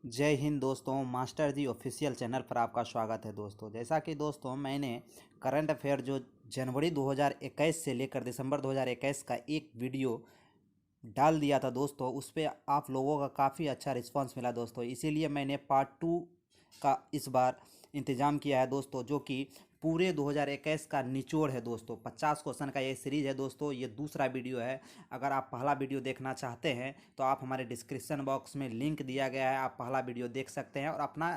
जय हिंद दोस्तों। मास्टर जी official channel पर आपका स्वागत है दोस्तों। जैसा कि दोस्तों मैंने करंट अफेयर जो जनवरी 2021 से लेकर दिसंबर 2021 का एक वीडियो डाल दिया था दोस्तों, उस पर आप लोगों का काफ़ी अच्छा रिस्पांस मिला दोस्तों। इसीलिए मैंने पार्ट 2 का इस बार इंतज़ाम किया है दोस्तों, जो कि पूरे 2021 का निचोड़ है दोस्तों। 50 क्वेश्चन का ये सीरीज़ है दोस्तों। ये दूसरा वीडियो है। अगर आप पहला वीडियो देखना चाहते हैं तो आप हमारे डिस्क्रिप्शन बॉक्स में लिंक दिया गया है, आप पहला वीडियो देख सकते हैं और अपना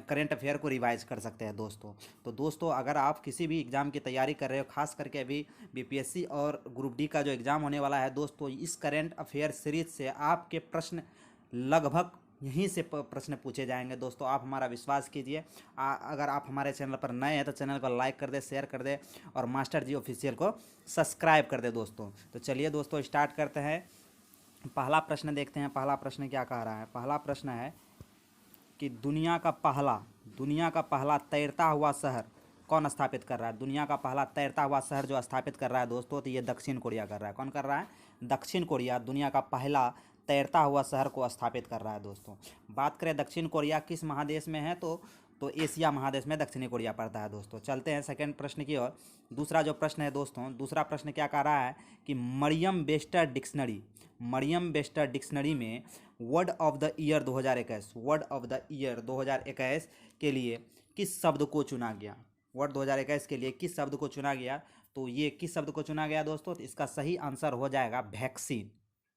करेंट अफेयर को रिवाइज कर सकते हैं दोस्तों। तो दोस्तों, अगर आप किसी भी एग्ज़ाम की तैयारी कर रहे हो, खास करके अभी बीपीएससी और ग्रुप डी का जो एग्ज़ाम होने वाला है दोस्तों, इस करेंट अफेयर सीरीज से आपके प्रश्न लगभग यहीं से प्रश्न पूछे जाएंगे दोस्तों। आप हमारा विश्वास कीजिए। अगर आप हमारे चैनल पर नए हैं तो चैनल को लाइक कर दे, शेयर कर दे और मास्टर जी ऑफिशियल को सब्सक्राइब कर दे दोस्तों। तो चलिए दोस्तों, स्टार्ट करते हैं। पहला प्रश्न देखते हैं। पहला प्रश्न क्या कह रहा है? पहला प्रश्न है कि दुनिया का पहला तैरता हुआ शहर कौन स्थापित कर रहा है? दुनिया का पहला तैरता हुआ शहर जो स्थापित कर रहा है दोस्तों, तो ये दक्षिण कोरिया कर रहा है। कौन कर रहा है? दक्षिण कोरिया दुनिया का पहला तैरता हुआ शहर को स्थापित कर रहा है दोस्तों। बात करें दक्षिण कोरिया किस महादेश में है, तो एशिया महादेश में दक्षिणी कोरिया पड़ता है दोस्तों। चलते हैं सेकंड प्रश्न की ओर। दूसरा जो प्रश्न है दोस्तों, दूसरा प्रश्न क्या कह रहा है कि मरियम वेस्टर डिक्शनरी में वर्ड ऑफ द ईयर 2021 के लिए किस शब्द को चुना गया? वर्ड 2021 के लिए किस शब्द को चुना गया? तो ये किस शब्द को चुना गया दोस्तों? तो इसका सही आंसर हो जाएगा वैक्सीन।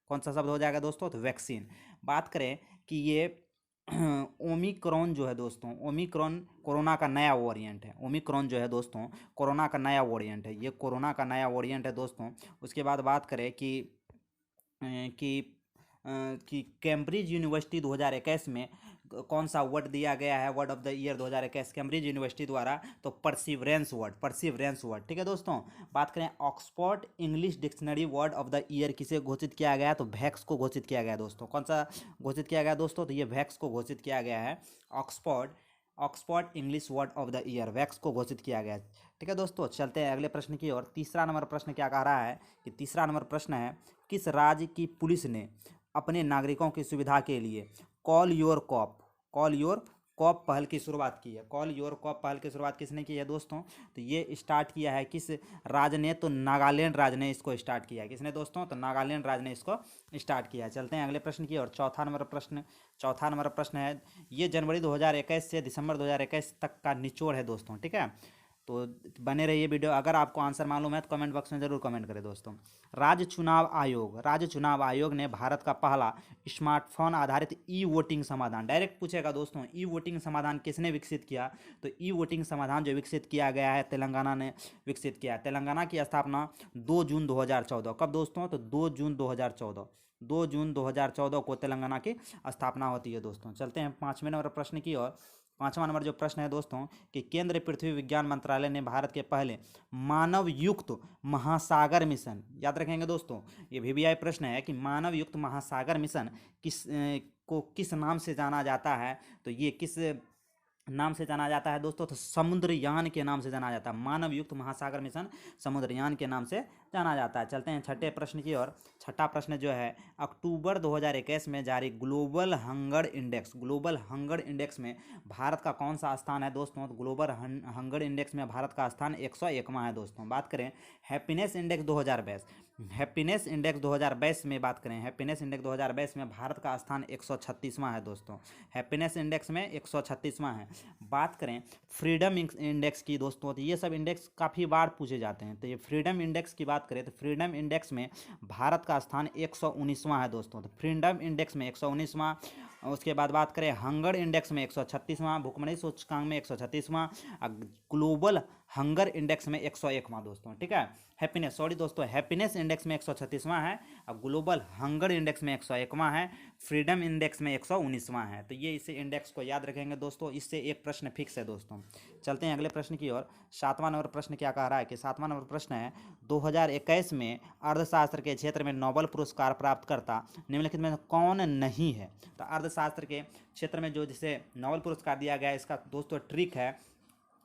कौन सा शब्द हो जाएगा दोस्तों? तो वैक्सीन। बात करें कि ये ओमिक्रॉन जो है दोस्तों, ओमिक्रॉन कोरोना का नया वेरिएंट है। ओमिक्रॉन जो है दोस्तों कोरोना का नया वेरिएंट है। ये कोरोना का नया वेरिएंट है दोस्तों। उसके बाद बात करें कि कैम्ब्रिज यूनिवर्सिटी 2021 में कौन सा वर्ड दिया गया है word of the year 2021 Cambridge university द्वारा? तो परसिवरेंस वर्ड। ठीक है दोस्तों। बात करें Oxford English dictionary word of the year किसे घोषित किया गया? तो वैक्स को घोषित किया गया दोस्तों। कौन सा घोषित किया गया दोस्तों? तो ये वैक्स को घोषित किया गया है। Oxford English word of the ear wax को घोषित किया गया। ठीक है दोस्तों, चलते हैं अगले प्रश्न की ओर। तीसरा नंबर प्रश्न क्या कह रहा है कि तीसरा नंबर प्रश्न है, किस राज्य की पुलिस ने अपने नागरिकों की सुविधा के लिए कॉल योर कॉप पहल की शुरुआत की है? कॉल योर कॉप पहल की शुरुआत किसने की है दोस्तों? तो ये स्टार्ट किया है किस राज्य ने? तो नागालैंड राज्य ने इसको स्टार्ट किया है। किसने दोस्तों? तो नागालैंड राज्य ने इसको स्टार्ट किया है। चलते हैं अगले प्रश्न की ओर। चौथा नंबर प्रश्न है, ये जनवरी 2021 से दिसंबर 2021 तक का निचोड़ है दोस्तों। ठीक है, तो बने रहिए वीडियो। अगर आपको आंसर मालूम है तो कमेंट बॉक्स में ज़रूर कमेंट करें दोस्तों। राज्य चुनाव आयोग ने भारत का पहला स्मार्टफोन आधारित ई वोटिंग समाधान, डायरेक्ट पूछेगा दोस्तों, ई वोटिंग समाधान किसने विकसित किया? तो ई वोटिंग समाधान जो विकसित किया गया है तेलंगाना ने विकसित किया। तेलंगाना की स्थापना 2 जून 2014। कब दोस्तों? तो 2 जून 2014 को तेलंगाना की स्थापना होती है दोस्तों। चलते हैं 5वें नंबर प्रश्न की ओर। 5वां नंबर जो प्रश्न है दोस्तों कि केंद्रीय पृथ्वी विज्ञान मंत्रालय ने भारत के पहले मानव युक्त महासागर मिशन, याद रखेंगे दोस्तों, ये वीवीआई प्रश्न है कि मानव युक्त महासागर मिशन को किस नाम से जाना जाता है? तो ये किस नाम से जाना जाता है दोस्तों? तो समुद्रयान के नाम से जाना जाता है। मानव युक्त महासागर मिशन समुद्रयान के नाम से जाना जाता है। चलते हैं छठे प्रश्न की ओर। छठा प्रश्न जो है, अक्टूबर 2021 में जारी ग्लोबल हंगर इंडेक्स में भारत का कौन सा स्थान है दोस्तों? तो ग्लोबल हंगर इंडेक्स में भारत का स्थान 101वां है दोस्तों। बात करें हैप्पीनेस इंडेक्स 2022 में बात करें हैप्पीनेस इंडेक्स 2022 में भारत का स्थान 136वां है दोस्तों। हैप्पीनेस इंडेक्स में 136वां है। बात करें फ्रीडम इंडेक्स की दोस्तों, तो ये सब इंडेक्स काफ़ी बार पूछे जाते हैं। तो ये फ्रीडम इंडेक्स की बात करें तो फ्रीडम इंडेक्स में भारत का स्थान 119वां है दोस्तों। तो फ्रीडम इंडेक्स में 119वां। उसके बाद बात करें हंगर इंडेक्स में 136वां, भुखमरी सूचकांक में 136वां, ग्लोबल हंगर इंडेक्स में 101वां दोस्तों। ठीक है, हैप्पीनेस इंडेक्स में 136वां है और ग्लोबल हंगर इंडेक्स में 101वां है, फ्रीडम इंडेक्स में 119वां है। तो ये इसे इंडेक्स को याद रखेंगे दोस्तों, इससे एक प्रश्न फिक्स है दोस्तों। चलते हैं अगले प्रश्न की ओर। 7वां नंबर प्रश्न क्या कह रहा है कि 7वां नंबर प्रश्न है, 2021 में अर्थशास्त्र के क्षेत्र में नोबेल पुरस्कार प्राप्त करता निम्नलिखित में कौन नहीं है? तो अर्थशास्त्र के क्षेत्र में जो जिसे नोबेल पुरस्कार दिया गया है, इसका दोस्तों ट्रिक है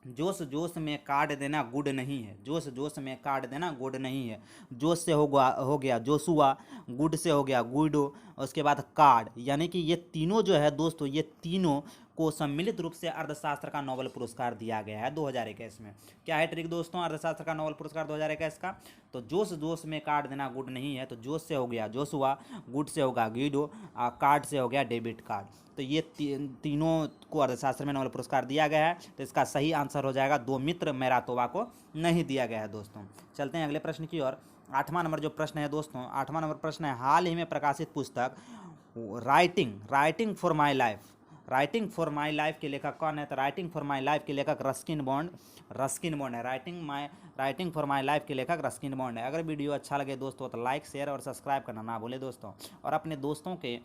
जोश जोश में काट देना गुड नहीं है, जोश जोश में काट देना गुड नहीं है। जोश से हो गया जोशुआ, गुड से हो गया गुडो, उसके बाद कार्ड, यानी कि ये तीनों जो है दोस्तों, ये तीनों को सम्मिलित रूप से अर्थशास्त्र का नोबेल पुरस्कार दिया गया है 2021 में। क्या है ट्रिक दोस्तों अर्थशास्त्र का नोबेल पुरस्कार 2021 का? तो जोश जोश में काट देना गुड नहीं है, तो जोश से हो गया जोशुआ, गुड से होगा गीडो, कार्ड से हो गया डेबिट कार्ड। तो ये तीनों को अर्थशास्त्र में नोबेल पुरस्कार दिया गया है। तो इसका सही आंसर हो जाएगा दो मित्र मेरातोवा को नहीं दिया गया है दोस्तों। चलते हैं अगले प्रश्न की ओर। 8वां नंबर जो प्रश्न है दोस्तों, 8वां नंबर प्रश्न है, हाल ही में प्रकाशित पुस्तक writing for my life, writing for my life के लेखक कौन है? तो राइटिंग फॉर माई लाइफ के लेखक रस्किन बॉन्ड है। राइटिंग फॉर माई लाइफ के लेखक रस्किन बॉन्ड है। अगर वीडियो अच्छा लगे दोस्तों तो लाइक शेयर और सब्सक्राइब करना ना भूले दोस्तों, और अपने दोस्तों के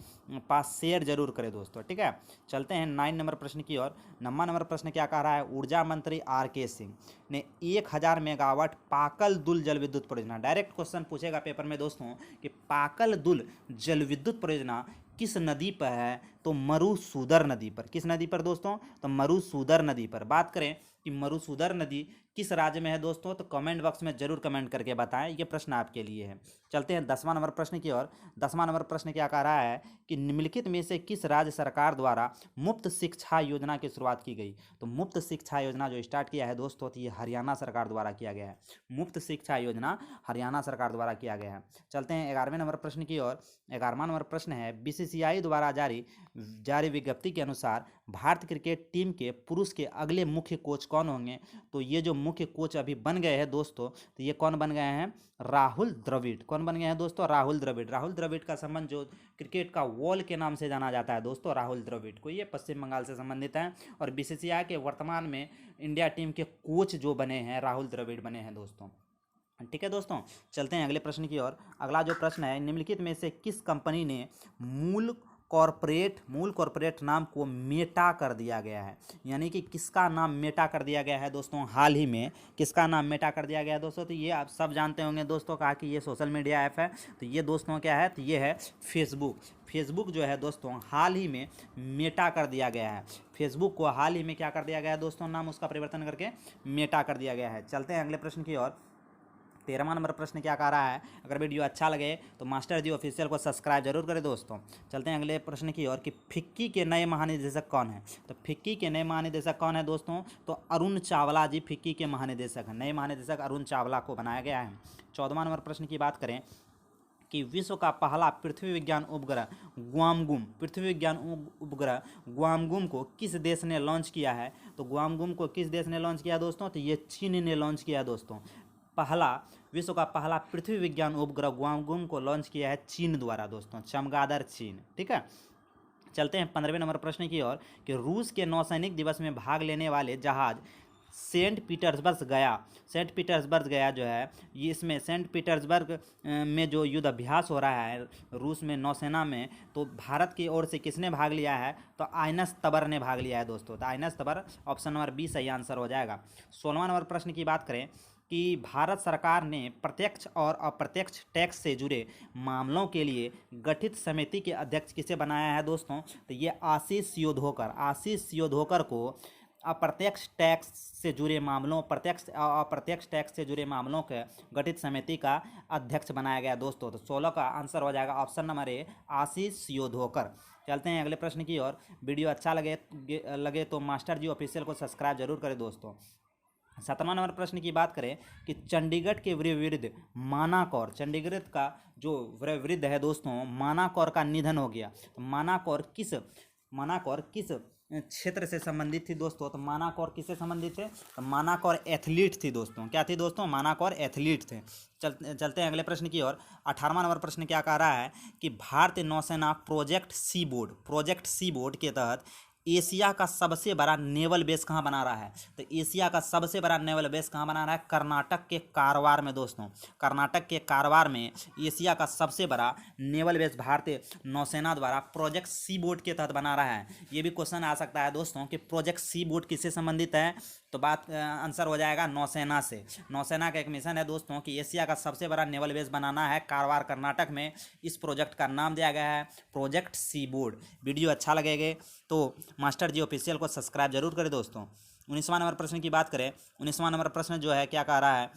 पास शेयर जरूर करें दोस्तों, ठीक है। चलते हैं 9 नंबर प्रश्न की ओर। 9वां नंबर प्रश्न क्या कह रहा है? ऊर्जा मंत्री RK सिंह ने 1000 मेगावाट पाकल दुल जल विद्युत परियोजना, डायरेक्ट क्वेश्चन पूछेगा पेपर में दोस्तों कि पाकल दुल जल विद्युत परियोजना किस नदी पर है? तो मरुसूदर नदी पर। किस नदी पर दोस्तों? तो मरुसूदर नदी पर। बात करें कि मरुसूदर नदी किस राज्य में है दोस्तों, तो कमेंट बॉक्स में जरूर कमेंट करके बताएं, ये प्रश्न आपके लिए है। चलते हैं 10वां नंबर प्रश्न की ओर। 10वां नंबर प्रश्न क्या कह रहा है कि निम्नलिखित में से किस राज्य सरकार द्वारा मुफ्त शिक्षा योजना की शुरुआत की गई? तो मुफ्त शिक्षा योजना जो स्टार्ट किया है दोस्तों, तो ये हरियाणा सरकार द्वारा किया गया है। मुफ्त शिक्षा योजना हरियाणा सरकार द्वारा किया गया है। चलते हैं 11वें नंबर प्रश्न की ओर। 11वां नंबर प्रश्न है, BCCI द्वारा जारी विज्ञप्ति के अनुसार भारतीय क्रिकेट टीम के पुरुष के अगले मुख्य कोच कौन होंगे? तो ये जो मुख्य कोच अभी बन गए हैं दोस्तों, तो ये कौन बन गए हैं? राहुल द्रविड़। कौन बन गए हैं दोस्तों? राहुल द्रविड़। राहुल द्रविड़ का संबंध जो क्रिकेट का वॉल के नाम से जाना जाता है दोस्तों, राहुल द्रविड़ को, ये पश्चिम बंगाल से संबंधित हैं। और BCCI के वर्तमान में इंडिया टीम के कोच जो बने हैं, राहुल द्रविड़ बने हैं दोस्तों, ठीक है दोस्तों। चलते हैं अगले प्रश्न की ओर। अगला जो प्रश्न है, निम्नलिखित में से किस कंपनी ने मूल कॉरपोरेट नाम को मेटा कर दिया गया है? यानी कि किसका नाम मेटा कर दिया गया है दोस्तों? हाल ही में किसका नाम मेटा कर दिया गया है दोस्तों? तो ये आप सब जानते होंगे दोस्तों, कहा कि ये सोशल मीडिया ऐप है। तो ये दोस्तों क्या है? तो ये है फेसबुक जो है दोस्तों, हाल ही में मेटा कर दिया गया है। फेसबुक को हाल ही में क्या कर दिया गया है दोस्तों? नाम उसका परिवर्तन करके मेटा कर दिया गया है। चलते हैं अगले प्रश्न की ओर। 13वां नंबर प्रश्न क्या कह रहा है? अगर वीडियो अच्छा लगे तो मास्टर जी ऑफिशियल को सब्सक्राइब जरूर करें दोस्तों। चलते हैं अगले प्रश्न की ओर कि फिक्की के नए महानिदेशक कौन है? तो फिक्की के नए महानिदेशक कौन है दोस्तों? तो अरुण चावला जी फिक्की के महानिदेशक हैं। नए महानिदेशक अरुण चावला को बनाया गया है। 14वां नंबर प्रश्न की बात करें कि विश्व का पहला पृथ्वी विज्ञान उपग्रह ग्वामगुम को किस देश ने लॉन्च किया है? तो ग्वामगुम को किस देश ने लॉन्च किया दोस्तों? तो ये चीन ने लॉन्च किया दोस्तों। विश्व का पहला पृथ्वी विज्ञान उपग्रह ग्वामगुम को लॉन्च किया है चीन द्वारा दोस्तों, चमगादड़ चीन, ठीक है। चलते हैं 15वें नंबर प्रश्न की ओर कि रूस के नौसैनिक दिवस में भाग लेने वाले जहाज सेंट पीटर्सबर्ग गया जो है, ये इसमें सेंट पीटर्सबर्ग में जो युद्ध अभ्यास हो रहा है रूस में नौसेना में, तो भारत की ओर से किसने भाग लिया है? तो आइनस तबर ने भाग लिया है दोस्तों। तो आइनस तबर ऑप्शन नंबर बी सही आंसर हो जाएगा। 16वां नंबर प्रश्न की बात करें कि भारत सरकार ने प्रत्यक्ष और अप्रत्यक्ष टैक्स से जुड़े मामलों के लिए गठित समिति के अध्यक्ष किसे बनाया है दोस्तों? तो ये आशीष योधोकर को अप्रत्यक्ष टैक्स से जुड़े मामलों अप्रत्यक्ष टैक्स से जुड़े मामलों के गठित समिति का अध्यक्ष बनाया गया दोस्तों। तो 16 का आंसर हो जाएगा ऑप्शन नंबर ए, आशीष योधोकर। चलते हैं अगले प्रश्न की ओर। वीडियो अच्छा लगे तो मास्टर जी ऑफिशियल को सब्सक्राइब जरूर करें दोस्तों। 17वां नंबर प्रश्न की बात करें कि चंडीगढ़ के वृद्ध मानाकौर, चंडीगढ़ का जो वृद्ध है दोस्तों, मानाकौर का निधन हो गया। तो मानाकौर किस क्षेत्र से संबंधित थी दोस्तों? तो मानाकौर किससे संबंधित थे? तो मानाकौर एथलीट थी दोस्तों। क्या थी दोस्तों? मानाकौर एथलीट थे। चलते हैं अगले प्रश्न की ओर। 18वां नंबर प्रश्न क्या कह रहा है कि भारतीय नौसेना प्रोजेक्ट सी बोर्ड के तहत एशिया का सबसे बड़ा नेवल बेस कहाँ बना रहा है? तो एशिया का सबसे बड़ा नेवल बेस कहाँ बना रहा है? कर्नाटक के कारवार में दोस्तों। कर्नाटक के कारवार में एशिया का सबसे बड़ा नेवल बेस भारतीय नौसेना द्वारा प्रोजेक्ट सी बोर्ड के तहत बना रहा है। ये भी क्वेश्चन आ सकता है दोस्तों कि प्रोजेक्ट सी बोर्ड किससे संबंधित है? तो आंसर हो जाएगा नौसेना से। नौसेना का एक मिशन है दोस्तों कि एशिया का सबसे बड़ा नेवल बेस बनाना है कारवार कर्नाटक में। इस प्रोजेक्ट का नाम दिया गया है प्रोजेक्ट सी बोर्ड। वीडियो अच्छा लगेगा तो मास्टर जी ऑफिशियल को सब्सक्राइब जरूर करें दोस्तों। 19वां नंबर प्रश्न की बात करें, 19वां नंबर प्रश्न जो है क्या कह रहा है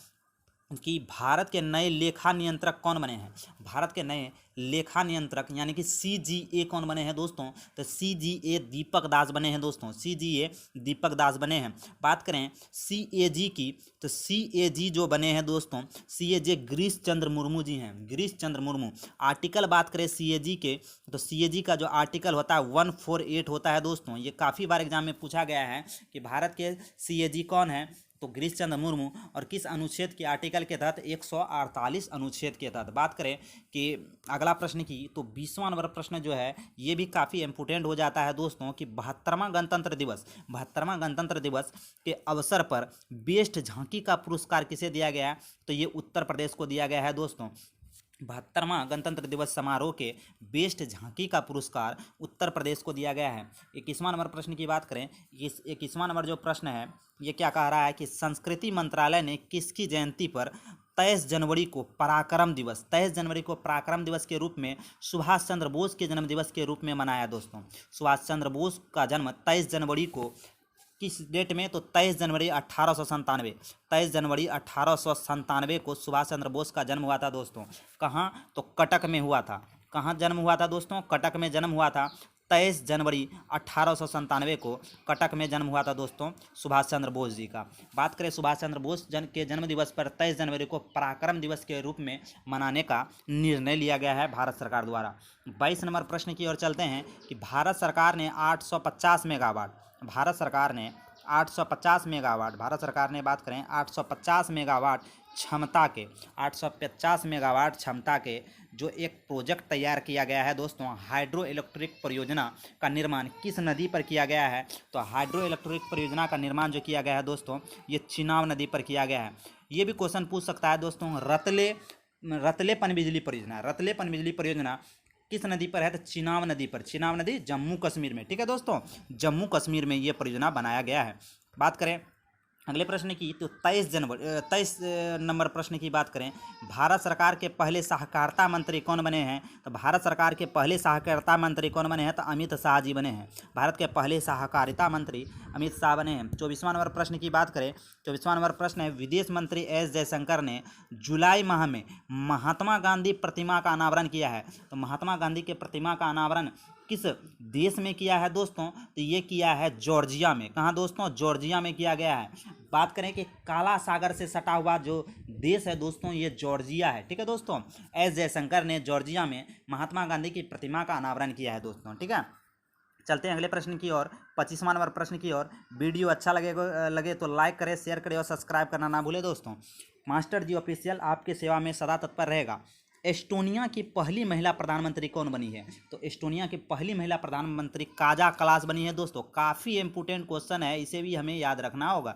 कि भारत के नए लेखा नियंत्रक कौन बने हैं। भारत के नए लेखा नियंत्रक यानी कि सीजीए कौन बने हैं दोस्तों, तो सीजीए दीपक दास बने हैं दोस्तों, सीजीए दीपक दास बने हैं। बात करें सीएजी की, तो सीएजी जो बने हैं दोस्तों, सीएजी गिरीश चंद्र मुर्मू जी हैं, गिरीश चंद्र मुर्मू। आर्टिकल बात करें सीएजी के, तो सीएजी का जो आर्टिकल होता है 148 होता है दोस्तों। ये काफ़ी बार एग्जाम में पूछा गया है कि भारत के सीएजी कौन है, तो गिरीश चंद्र मुर्मू, और किस अनुच्छेद के आर्टिकल के तहत, 148 अनुच्छेद के तहत। बात करें कि अगला प्रश्न की, तो 20वां नंबर प्रश्न जो है ये भी काफ़ी इंपोर्टेंट हो जाता है दोस्तों कि 72वां गणतंत्र दिवस, 72वां गणतंत्र दिवस के अवसर पर बेस्ट झांकी का पुरस्कार किसे दिया गया है, तो ये उत्तर प्रदेश को दिया गया है दोस्तों। 72वां गणतंत्र दिवस समारोह के बेस्ट झांकी का पुरस्कार उत्तर प्रदेश को दिया गया है। 21वां नंबर प्रश्न की बात करें, इस 21वां नंबर जो प्रश्न है ये क्या कह रहा है कि संस्कृति मंत्रालय ने किसकी जयंती पर 23 जनवरी को पराक्रम दिवस, 23 जनवरी को पराक्रम दिवस के रूप में सुभाष चंद्र बोस के जन्म दिवस के रूप में मनाया दोस्तों। सुभाष चंद्र बोस का जन्म 23 जनवरी को किस डेट में, तो 23 जनवरी 1897, 23 जनवरी 1897 को सुभाष चंद्र बोस का जन्म हुआ था दोस्तों। कहाँ, तो कटक में हुआ था। कहाँ जन्म हुआ था दोस्तों, कटक में जन्म हुआ था। 23 जनवरी 1897 को कटक में जन्म हुआ था दोस्तों सुभाष चंद्र बोस जी का। बात करें सुभाष चंद्र बोस के जन्म दिवस पर 23 जनवरी को पराक्रम दिवस के रूप में मनाने का निर्णय लिया गया है भारत सरकार द्वारा। 22 नंबर प्रश्न की ओर चलते हैं कि भारत सरकार ने 850 मेगावाट, भारत सरकार ने 850 मेगावाट, भारत सरकार ने बात करें 850 मेगावाट क्षमता के, 850 मेगावाट क्षमता के जो एक प्रोजेक्ट तैयार किया गया है दोस्तों, हाइड्रो इलेक्ट्रिक परियोजना का निर्माण किस नदी पर किया गया है, तो हाइड्रो इलेक्ट्रिक परियोजना का निर्माण जो किया गया है दोस्तों ये चिनाब नदी पर किया गया है। ये भी क्वेश्चन पूछ सकता है दोस्तों, रतले पनबिजली परियोजना, रतले पनबिजली परियोजना किस नदी पर है, तो चिनाब नदी पर, चिनाब नदी जम्मू कश्मीर में, ठीक है दोस्तों, जम्मू कश्मीर में ये परियोजना बनाया गया है। बात करें अगले प्रश्न की, तो 23 नंबर प्रश्न की बात करें, भारत सरकार के पहले सहकारिता मंत्री कौन बने हैं, तो भारत सरकार के पहले सहकारिता मंत्री कौन बने हैं, तो अमित शाह जी बने हैं। भारत के पहले सहकारिता मंत्री अमित शाह बने हैं। 24वां नंबर प्रश्न की बात करें, 24वां नंबर प्रश्न है, विदेश मंत्री एस जयशंकर ने जुलाई माह में महात्मा गांधी प्रतिमा का अनावरण किया है, तो महात्मा गांधी के प्रतिमा का अनावरण किस देश में किया है दोस्तों, तो ये किया है जॉर्जिया में। कहाँ दोस्तों, जॉर्जिया में किया गया है। बात करें कि काला सागर से सटा हुआ जो देश है दोस्तों ये जॉर्जिया है, ठीक है दोस्तों। एस जयशंकर ने जॉर्जिया में महात्मा गांधी की प्रतिमा का अनावरण किया है दोस्तों, ठीक है। चलते हैं अगले प्रश्न की ओर, 25वां नंबर प्रश्न की ओर। वीडियो अच्छा लगे तो लाइक करें, शेयर करें और सब्सक्राइब करना ना भूलें दोस्तों। मास्टर जी ऑफिशियल आपके सेवा में सदा तत्पर रहेगा। एस्टोनिया की पहली महिला प्रधानमंत्री कौन बनी है, तो एस्टोनिया की पहली महिला प्रधानमंत्री काजा कलास बनी है दोस्तों। काफ़ी इंपोर्टेंट क्वेश्चन है, इसे भी हमें याद रखना होगा।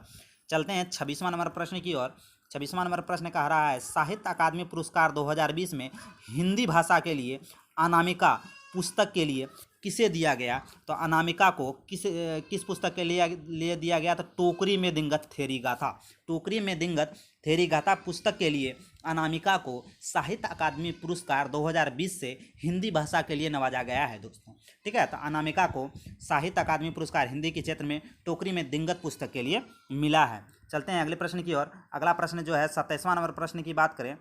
चलते हैं 26वां नंबर प्रश्न की ओर। 26वां नंबर प्रश्न कह रहा है, साहित्य अकादमी पुरस्कार 2020 में हिंदी भाषा के लिए अनामिका पुस्तक के लिए किसे दिया गया, तो अनामिका को किस पुस्तक के लिए दिया गया, तो टोकरी में दिंगत थेरी गाथा, टोकरी में दिंगत थेरी गाथा पुस्तक के लिए अनामिका को साहित्य अकादमी पुरस्कार 2020 से हिंदी भाषा के लिए नवाजा गया है दोस्तों, ठीक है। तो अनामिका को साहित्य अकादमी पुरस्कार हिंदी के क्षेत्र में टोकरी में दिंगत पुस्तक के लिए मिला है। चलते हैं अगले प्रश्न की ओर। अगला प्रश्न जो है 27वां नंबर प्रश्न की बात करें,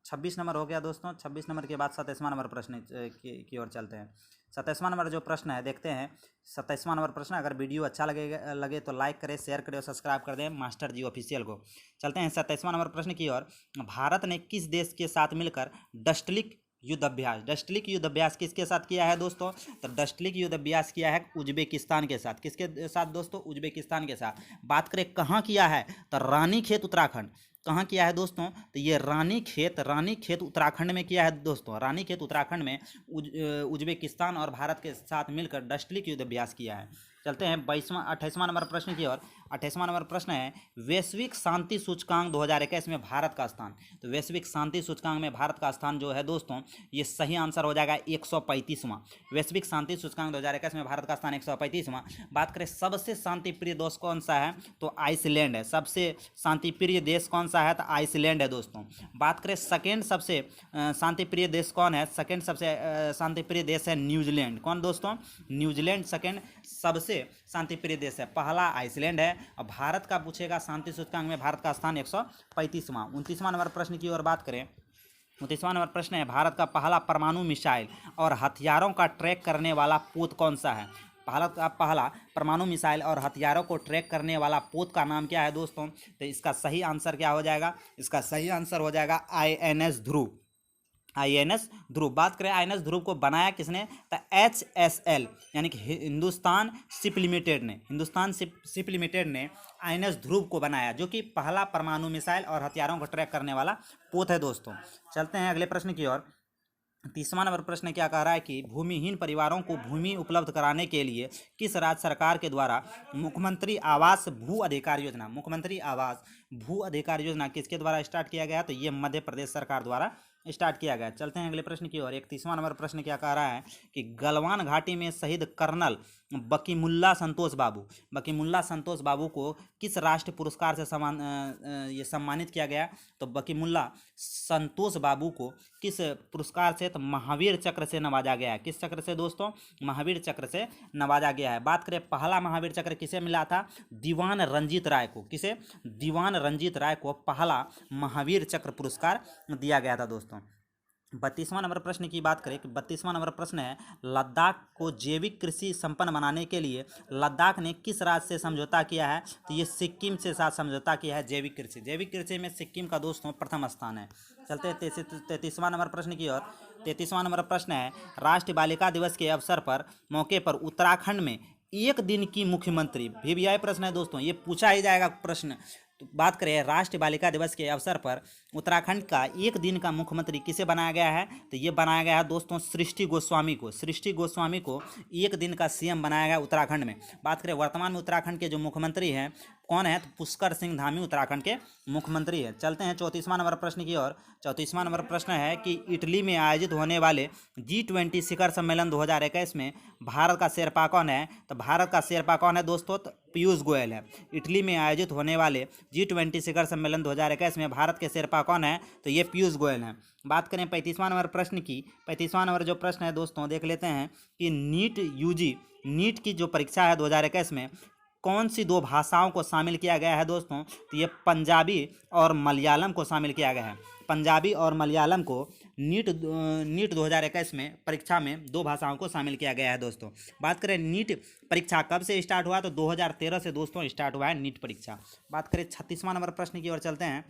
26 नंबर हो गया दोस्तों। 26 नंबर के बाद 27वां नंबर प्रश्न की ओर चलते हैं। 27वां नंबर जो प्रश्न है देखते हैं। 27वां नंबर प्रश्न, अगर वीडियो अच्छा लगे तो लाइक करें, शेयर करें और सब्सक्राइब कर दें मास्टर जी ऑफिशियल को। चलते हैं 27वां नंबर प्रश्न की ओर। भारत ने किस देश के साथ मिलकर डस्टलिक युद्ध अभ्यास किसके साथ किया है दोस्तों, तो डस्टलिक युद्ध अभ्यास किया है उज्बेकिस्तान के साथ। किसके साथ दोस्तों, उज्बेकिस्तान के साथ। बात करें कहाँ किया है, तो रानीखेत उत्तराखंड। कहाँ किया है दोस्तों, तो ये रानीखेत उत्तराखंड में किया है दोस्तों। रानीखेत उत्तराखंड में उज्बेकिस्तान और भारत के साथ मिलकर डस्टलिक युद्ध अभ्यास किया है। चलते हैं 28वां नंबर प्रश्न की ओर। 28वां नंबर प्रश्न है, वैश्विक शांति सूचकांक 2021 में भारत का स्थान। तो वैश्विक शांति सूचकांक में भारत का स्थान जो है दोस्तों ये सही आंसर हो जाएगा 135वां। वैश्विक शांति सूचकांक 2021 में भारत का स्थान 135वां। बात करें सबसे शांति प्रिय देश कौन सा है, तो आइसलैंड है। सबसे शांति प्रिय देश कौन सा है? तो आइसलैंड है दोस्तों। बात करें सेकेंड सबसे शांतिप्रिय देश कौन है? सेकेंड सबसे शांतिप्रिय देश है न्यूजीलैंड। कौन दोस्तों? न्यूजीलैंड सेकेंड सबसे शांतिप्रिय देश है। पहला आइसलैंड है। और भारत का पूछेगा शांति सूचकांक में भारत का स्थान 135वां। 29वां नंबर प्रश्न की ओर बात करें। 29वां नंबर प्रश्न है, भारत का पहला परमाणु मिसाइल और हथियारों का ट्रैक करने वाला पोत कौन सा है? भारत का पहला परमाणु मिसाइल और हथियारों को ट्रैक करने वाला पोत का नाम क्या है दोस्तों? तो इसका सही आंसर क्या हो जाएगा? इसका सही आंसर हो जाएगा INS ध्रुव। INS ध्रुव। बात करें INS ध्रुव को बनाया किसने? तो HSL यानी कि हिंदुस्तान शिप लिमिटेड ने, हिंदुस्तान शिप लिमिटेड ने INS ध्रुव को बनाया, जो कि पहला परमाणु मिसाइल और हथियारों को ट्रैक करने वाला पोत है दोस्तों। चलते हैं अगले प्रश्न की ओर। 30वां नंबर प्रश्न क्या कह रहा है कि भूमिहीन परिवारों को भूमि उपलब्ध कराने के लिए किस राज्य सरकार के द्वारा मुख्यमंत्री आवास भू अधिकार योजना, मुख्यमंत्री आवास भू अधिकार योजना किसके द्वारा स्टार्ट किया गया? तो ये मध्य प्रदेश सरकार द्वारा स्टार्ट किया गया। चलते हैं अगले प्रश्न की ओर। 31वां नंबर प्रश्न क्या कह रहा है कि गलवान घाटी में शहीद कर्नल बकीमुल्ला संतोष बाबू, बकीमुल्ला संतोष बाबू को किस राष्ट्रीय पुरस्कार से ये सम्मानित किया गया? तो बकीमुल्ला संतोष बाबू को किस पुरस्कार से? तो महावीर चक्र से नवाजा गया है। किस चक्र से दोस्तों? महावीर चक्र से नवाजा गया है। बात करें पहला महावीर चक्र किसे मिला था? दीवान रंजीत राय को। किसे? दीवान रंजीत राय को पहला महावीर चक्र पुरस्कार दिया गया था दोस्तों। 32वां नंबर प्रश्न की बात करें कि 32वां नंबर प्रश्न है, लद्दाख को जैविक कृषि संपन्न बनाने के लिए लद्दाख ने किस राज्य से समझौता किया है? तो ये सिक्किम से साथ समझौता किया है जैविक कृषि। जैविक कृषि में सिक्किम का दोस्तों प्रथम स्थान है। चलते हैं 33वां नंबर प्रश्न की ओर। 33वां नंबर प्रश्न है, राष्ट्रीय बालिका दिवस के अवसर पर मौके पर उत्तराखंड में एक दिन की मुख्यमंत्री, VVI प्रश्न है दोस्तों, ये पूछा ही जाएगा प्रश्न। तो बात करें राष्ट्रीय बालिका दिवस के अवसर पर उत्तराखंड का एक दिन का मुख्यमंत्री किसे बनाया गया है? तो ये बनाया गया है दोस्तों सृष्टि गोस्वामी को। सृष्टि गोस्वामी को एक दिन का CM बनाया गया उत्तराखंड में। बात करें वर्तमान में उत्तराखंड के जो मुख्यमंत्री हैं कौन है? तो पुष्कर सिंह धामी उत्तराखंड के मुख्यमंत्री है। चलते हैं 34वां नंबर प्रश्न की ओर। 34वां नंबर प्रश्न है कि इटली में आयोजित होने वाले G20 शिखर सम्मेलन 2021 में भारत का शेरपा कौन है? तो भारत का शेरपा कौन है दोस्तों? तो पीयूष गोयल है। इटली में आयोजित होने वाले G20 शिखर सम्मेलन 2021 में भारत के शेरपा कौन है? तो ये पीयूष गोयल हैं। बात करें 35वां नंबर प्रश्न की। 35वां नंबर जो प्रश्न है दोस्तों देख लेते हैं कि नीट UG नीट की जो परीक्षा है 2021 में कौन सी दो भाषाओं को शामिल किया गया है दोस्तों? तो ये पंजाबी और मलयालम को शामिल किया गया है। पंजाबी और मलयालम को नीट 2021 में परीक्षा में दो भाषाओं को शामिल किया गया है दोस्तों। बात करें नीट परीक्षा कब से स्टार्ट हुआ? तो 2013 से दोस्तों स्टार्ट हुआ है नीट परीक्षा। बात करें 36वां नंबर प्रश्न की ओर चलते हैं।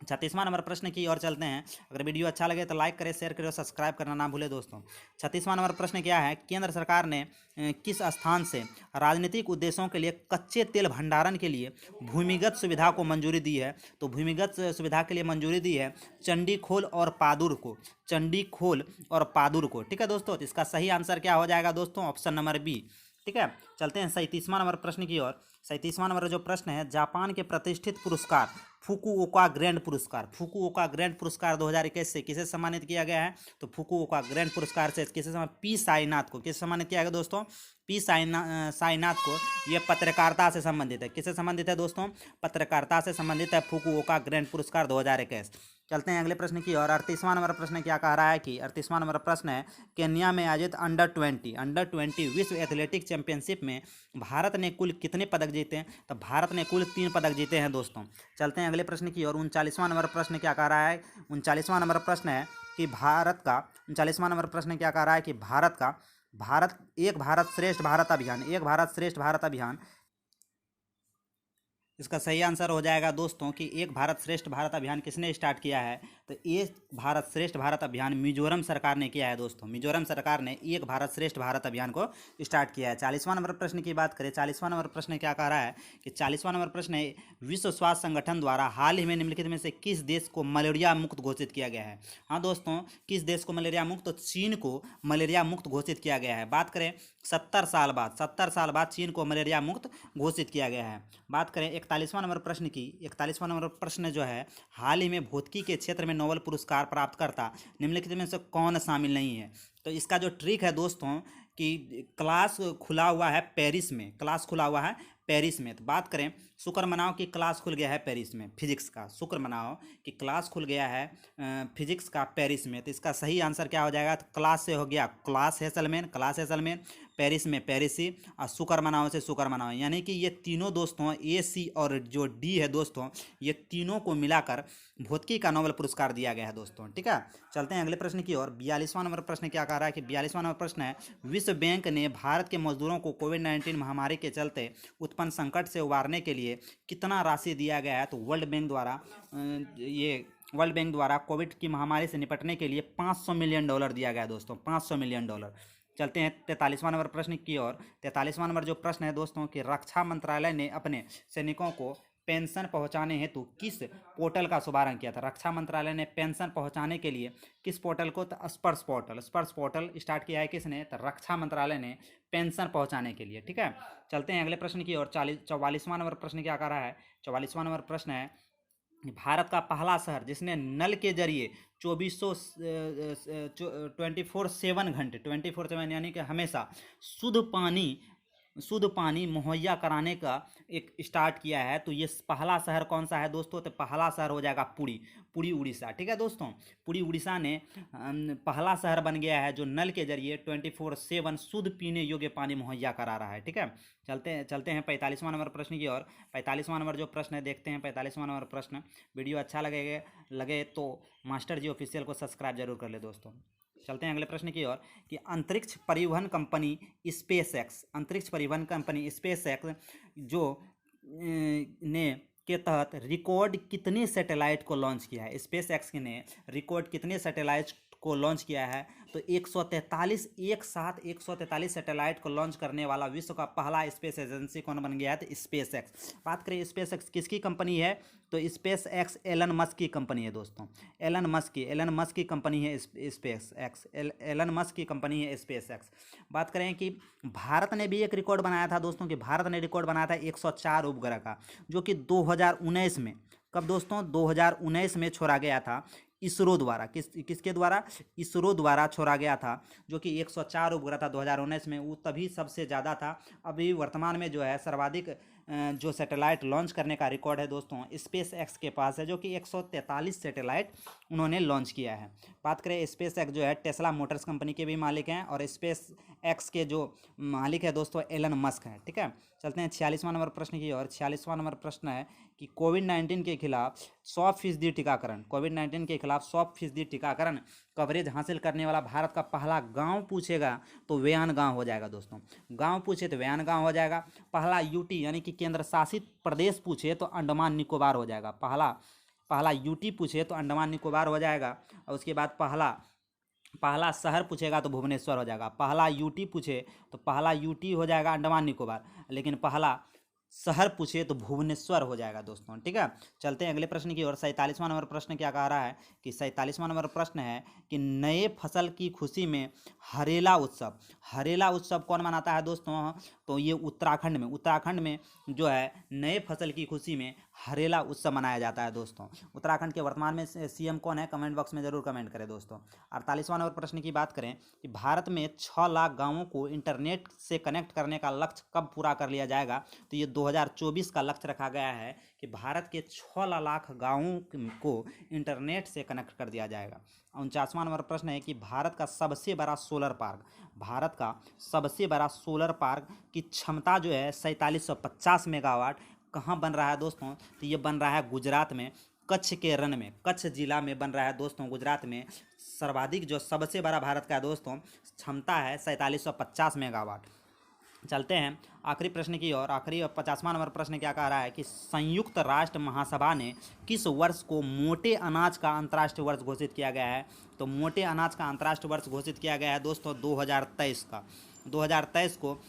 36वां नंबर प्रश्न की ओर चलते हैं। अगर वीडियो अच्छा लगे तो लाइक करें, शेयर करें और सब्सक्राइब करना ना भूलें दोस्तों। 36वां नंबर प्रश्न क्या है? केंद्र सरकार ने किस स्थान से राजनीतिक उद्देश्यों के लिए कच्चे तेल भंडारण के लिए भूमिगत सुविधा को मंजूरी दी है? तो भूमिगत सुविधा के लिए मंजूरी दी है चंडीखोल और पादुर को। चंडीखोल और पादुर को। ठीक है दोस्तों, तो इसका सही आंसर क्या हो जाएगा दोस्तों? Option number B. ठीक है, चलते हैं 37वां नंबर प्रश्न की ओर। 37वां नंबर जो प्रश्न है, जापान के प्रतिष्ठित पुरस्कार फुकुओका ग्रैंड पुरस्कार, फुकुओका ग्रैंड पुरस्कार 2021 से किसे सम्मानित किया गया है? तो फुकुओका ग्रैंड पुरस्कार से किसे पी साईनाथ को किसे सम्मानित किया गया दोस्तों? पी साईनाथ को। ये पत्रकारिता से संबंधित है। किससे संबंधित है दोस्तों? पत्रकारिता से संबंधित है फुकुओका ग्रैंड पुरस्कार 2021। चलते हैं अगले प्रश्न की ओर। 38वां नंबर प्रश्न क्या कह रहा है कि 38वां नंबर प्रश्न है, केन्या में आयोजित अंडर 20 विश्व एथलेटिक चैंपियनशिप में भारत ने कुल कितने पदक जीते हैं? तो भारत ने कुल 3 पदक जीते हैं दोस्तों। चलते हैं अगले प्रश्न की ओर। 39वां नंबर प्रश्न क्या कह रहा है? 39वां नंबर प्रश्न है कि भारत का 39वां नंबर प्रश्न क्या कह रहा है कि एक भारत श्रेष्ठ भारत अभियान, एक भारत श्रेष्ठ भारत अभियान, इसका सही आंसर हो जाएगा दोस्तों कि एक भारत श्रेष्ठ भारत अभियान किसने स्टार्ट किया है? तो एक भारत श्रेष्ठ भारत अभियान मिजोरम सरकार ने किया है दोस्तों। मिजोरम सरकार ने एक भारत श्रेष्ठ भारत अभियान को स्टार्ट किया है। 40वां नंबर प्रश्न की बात करें। 40वां नंबर प्रश्न क्या कह रहा है कि 40वां नंबर प्रश्न है, विश्व स्वास्थ्य संगठन द्वारा हाल ही में निम्नलिखित में से किस देश को मलेरिया मुक्त घोषित किया गया है? हाँ दोस्तों, किस देश को मलेरिया मुक्त? तो चीन को मलेरिया मुक्त घोषित किया गया है। बात करें 70 साल बाद चीन को मलेरिया मुक्त घोषित किया गया है। बात करें 41वां नंबर प्रश्न की। 41वां नंबर प्रश्न जो है, हाल ही में भौतिकी के क्षेत्र में नोबेल पुरस्कार प्राप्त करता निम्नलिखित में से कौन शामिल नहीं है? तो इसका जो ट्रिक है दोस्तों कि क्लास खुला हुआ है पेरिस में, क्लास खुला हुआ है पेरिस में। तो बात करें, शुक्र मनाओ कि क्लास खुल गया है पेरिस में फिजिक्स का। शुक्र मनाओ कि क्लास खुल गया है फिजिक्स का पेरिस में। तो इसका सही आंसर क्या हो जाएगा? तो क्लास से हो गया class Hasselmann, class Hasselmann, Paris में पेरिसी, और शुक्र मनाओ से शुक्र मनाओ। यानी कि ये तीनों दोस्तों ए सी और जो डी है दोस्तों, ये तीनों को मिलाकर भौतिकी का नोबेल पुरस्कार दिया गया है दोस्तों। ठीक है, चलते हैं अगले प्रश्न की ओर। 42वां नंबर प्रश्न क्या कह रहा है कि 42वां नंबर प्रश्न है, विश्व बैंक ने भारत के मजदूरों को कोविड-19 महामारी के चलते उत्पन्न संकट से उबारने के लिए कितना राशि दिया गया है? तो वर्ल्ड बैंक द्वारा कोविड की महामारी से निपटने के लिए $500 मिलियन दिया गया है दोस्तों, $500 मिलियन। चलते हैं 43वां नंबर प्रश्न की ओर। 43वां नंबर जो प्रश्न है दोस्तों कि रक्षा मंत्रालय ने अपने सैनिकों को पेंशन पहुंचाने हेतु किस पोर्टल का शुभारंभ किया था? रक्षा मंत्रालय ने पेंशन पहुंचाने के लिए किस पोर्टल को? तो स्पर्श पोर्टल स्टार्ट किया है किसने? तो रक्षा मंत्रालय ने पेंशन पहुंचाने के लिए। ठीक है, चलते हैं अगले प्रश्न की ओर। 44वां नंबर प्रश्न क्या कर रहा है? 44वां नंबर प्रश्न है, भारत का पहला शहर जिसने नल के जरिए 24/7 घंटे 24/7 यानी कि हमेशा शुद्ध पानी मुहैया कराने का एक स्टार्ट किया है, तो ये पहला शहर कौन सा है दोस्तों? तो पहला शहर हो जाएगा पुरी उड़ीसा। ठीक है दोस्तों, पुरी उड़ीसा ने पहला शहर बन गया है जो नल के जरिए 24/7 शुद्ध पीने योग्य पानी मुहैया करा रहा है। ठीक है, चलते हैं 45वां नंबर प्रश्न की ओर। 45वां नंबर जो प्रश्न है देखते हैं 45वां नंबर प्रश्न। वीडियो अच्छा लगे तो मास्टर जी ऑफिशियल को सब्सक्राइब जरूर कर ले दोस्तों। चलते हैं अगले प्रश्न की ओर कि अंतरिक्ष परिवहन कंपनी स्पेस एक्स जो ने के तहत रिकॉर्ड कितने सैटेलाइट को लॉन्च किया है? स्पेस एक्स ने रिकॉर्ड कितने सैटेलाइट को लॉन्च किया है? तो 143 सैटेलाइट को लॉन्च करने वाला विश्व का पहला स्पेस एजेंसी कौन बन गया है? तो स्पेस एक्स। बात करें स्पेस एक्स किसकी कंपनी है? तो स्पेस एक्स एलन मस्क की कंपनी है दोस्तों। एलन मस्क की कंपनी है स्पेस एक्स। एलन मस्क की कंपनी है स्पेस एक्स। बात करें कि भारत ने भी एक रिकॉर्ड बनाया था दोस्तों, कि भारत ने रिकॉर्ड बनाया था 104 उपग्रह का, जो कि 2019 में, कब दोस्तों? 2019 में छोड़ा गया था इसरो द्वारा। किसके द्वारा? इसरो द्वारा छोड़ा गया था, जो कि 104 उपग्रह था 2019 में। वो तभी सबसे ज़्यादा था। अभी वर्तमान में जो है सर्वाधिक जो सैटेलाइट लॉन्च करने का रिकॉर्ड है दोस्तों स्पेस एक्स के पास है, जो कि 143 सैटेलाइट उन्होंने लॉन्च किया है। बात करें स्पेस एक्स जो है टेस्ला मोटर्स कंपनी के भी मालिक हैं, और स्पेस एक्स के जो मालिक है दोस्तों एलन मस्क हैं। ठीक है, चलते हैं 46वां नंबर प्रश्न की ओर। 46वां नंबर प्रश्न है कि कोविड-19 के खिलाफ 100% टीकाकरण कवरेज हासिल करने वाला भारत का पहला गांव पूछेगा तो व्यान गांव हो जाएगा दोस्तों। गांव पूछे तो व्यान गांव हो जाएगा। पहला यूटी यानी कि केंद्र शासित प्रदेश पूछे तो अंडमान निकोबार हो जाएगा। पहला यूटी पूछे तो अंडमान निकोबार हो जाएगा। और उसके बाद पहला शहर पूछेगा तो भुवनेश्वर हो जाएगा। पहला यूटी पूछे तो पहला यूटी हो जाएगा अंडमान निकोबार, लेकिन पहला शहर पूछे तो भुवनेश्वर हो जाएगा दोस्तों। ठीक है, चलते हैं अगले प्रश्न की ओर। 47वां नंबर प्रश्न क्या कह रहा है कि 47वां नंबर प्रश्न है कि नए फसल की खुशी में हरेला उत्सव कौन मनाता है दोस्तों? तो ये उत्तराखंड में जो है नए फसल की खुशी में हरेला उत्सव मनाया जाता है दोस्तों। उत्तराखंड के वर्तमान में सीएम कौन है? कमेंट बॉक्स में जरूर कमेंट करें दोस्तों। 48वां नंबर प्रश्न की बात करें कि भारत में 6 लाख गाँवों को इंटरनेट से कनेक्ट करने का लक्ष्य कब पूरा कर लिया जाएगा? तो ये 2024 का लक्ष्य रखा गया है कि भारत के 6 लाख गाँवों को इंटरनेट से कनेक्ट कर दिया जाएगा। 49वां नंबर प्रश्न है कि भारत का सबसे बड़ा सोलर पार्क की क्षमता जो है 4750 मेगावाट कहाँ बन रहा है दोस्तों? तो ये बन रहा है गुजरात में, कच्छ के रण में, कच्छ जिला में बन रहा है दोस्तों गुजरात में। सर्वाधिक जो सबसे बड़ा भारत का दोस्तों क्षमता है 4750 मेगावाट। चलते हैं आखिरी प्रश्न की ओर। आखिरी 50वां नंबर प्रश्न क्या कह रहा है कि संयुक्त राष्ट्र महासभा ने किस वर्ष को मोटे अनाज का अंतर्राष्ट्रीय वर्ष घोषित किया गया है? तो मोटे अनाज का अंतर्राष्ट्रीय वर्ष घोषित किया गया है दोस्तों 2023 का। 2023 को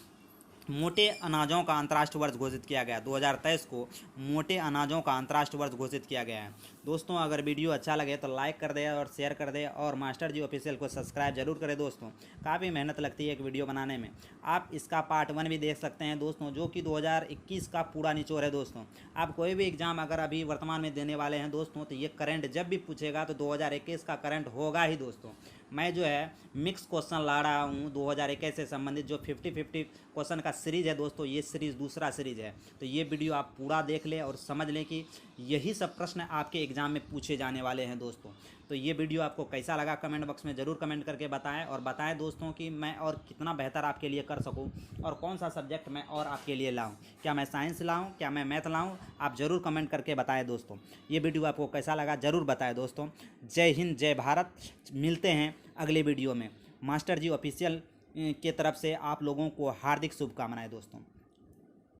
मोटे अनाजों का अंतर्राष्ट्रीय वर्ष घोषित किया गया। 2023 को मोटे अनाजों का अंतर्राष्ट्रीय वर्ष घोषित किया गया है दोस्तों। अगर वीडियो अच्छा लगे तो लाइक कर दे और शेयर कर दे, और मास्टर जी ऑफिशियल को सब्सक्राइब जरूर करें दोस्तों। काफ़ी मेहनत लगती है एक वीडियो बनाने में। आप इसका पार्ट 1 भी देख सकते हैं दोस्तों, जो कि 2021 का पूरा निचोड़ है दोस्तों। आप कोई भी एग्जाम अगर अभी वर्तमान में देने वाले हैं दोस्तों, तो ये करंट जब भी पूछेगा तो 2021 का करंट होगा ही दोस्तों। मैं जो है मिक्स क्वेश्चन ला रहा हूँ 2021 से संबंधित जो 50-50 क्वेश्चन का सीरीज़ है दोस्तों, ये सीरीज़ दूसरा सीरीज़ है। तो ये वीडियो आप पूरा देख लें और समझ लें कि यही सब प्रश्न आपके एग्ज़ाम में पूछे जाने वाले हैं दोस्तों। तो ये वीडियो आपको कैसा लगा कमेंट बॉक्स में ज़रूर कमेंट करके बताएं, और बताएं दोस्तों कि मैं और कितना बेहतर आपके लिए कर सकूं और कौन सा सब्जेक्ट मैं और आपके लिए लाऊं। क्या मैं साइंस लाऊं, क्या मैं मैथ लाऊं, आप ज़रूर कमेंट करके बताएं दोस्तों। ये वीडियो आपको कैसा लगा ज़रूर बताएं दोस्तों। जय हिंद, जय भारत। मिलते हैं अगले वीडियो में। मास्टर जी ऑफिशियल के तरफ से आप लोगों को हार्दिक शुभकामनाएं दोस्तों।